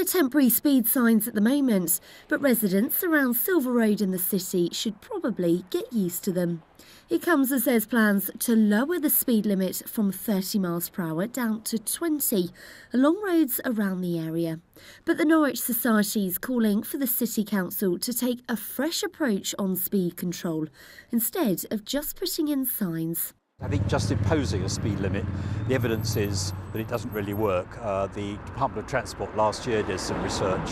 They're temporary speed signs at the moment, but residents around Silver Road in the city should probably get used to them. It comes as there's plans to lower the speed limit from 30 miles per hour down to 20 along roads around the area. But the Norwich Society is calling for the City Council to take a fresh approach on speed control instead of just putting in signs. I think just imposing a speed limit, the evidence is that it doesn't really work. The Department of Transport last year did some research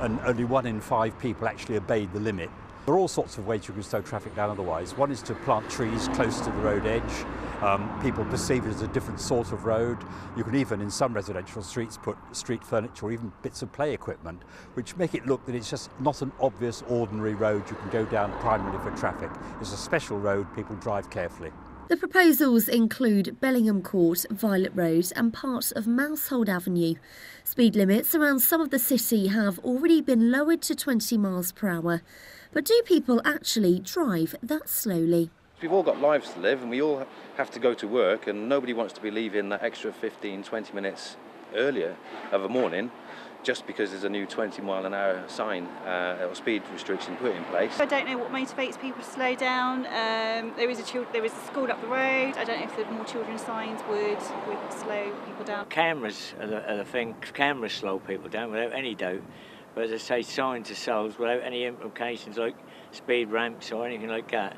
and only 1 in 5 people actually obeyed the limit. There are all sorts of ways you can slow traffic down otherwise. One is to plant trees close to the road edge. People perceive it as a different sort of road. You can even, in some residential streets, put street furniture or even bits of play equipment, which make it look that it's just not an obvious, ordinary road you can go down primarily for traffic. It's a special road, people drive carefully. The proposals include Bellingham Court, Violet Road and part of Mousehold Avenue. Speed limits around some of the city have already been lowered to 20 miles per hour. But do people actually drive that slowly? We've all got lives to live and we all have to go to work, and nobody wants to be leaving that extra 15, 20 minutes earlier of a morning just because there's a new 20-mile-an-hour sign or speed restriction put in place. I don't know what motivates people to slow down. There is a school up the road. I don't know if the more children signs would slow people down. Cameras are the thing. Cameras slow people down without any doubt. But as I say, signs themselves without any implications like speed ramps or anything like that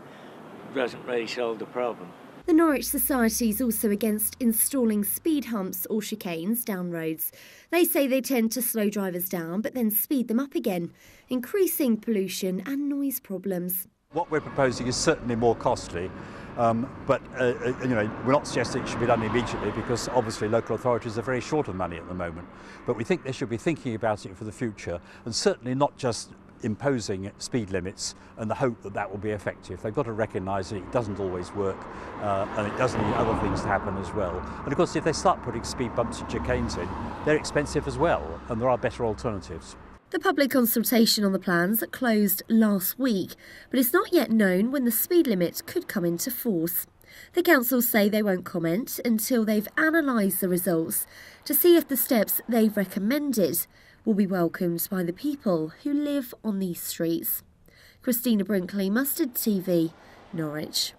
doesn't really solve the problem. The Norwich Society is also against installing speed humps or chicanes down roads. They say they tend to slow drivers down but then speed them up again, increasing pollution and noise problems. What we're proposing is certainly more costly, but we're not suggesting it should be done immediately because obviously local authorities are very short of money at the moment. But we think they should be thinking about it for the future, and certainly not just imposing speed limits and the hope that that will be effective. They've got to recognise that it doesn't always work and it does need other things to happen as well. And of course if they start putting speed bumps and chicanes in, they're expensive as well, and there are better alternatives. The public consultation on the plans closed last week, but it's not yet known when the speed limit could come into force. The council say they won't comment until they've analysed the results to see if the steps they've recommended will be welcomed by the people who live on these streets. Christina Brinkley, Mustard TV, Norwich.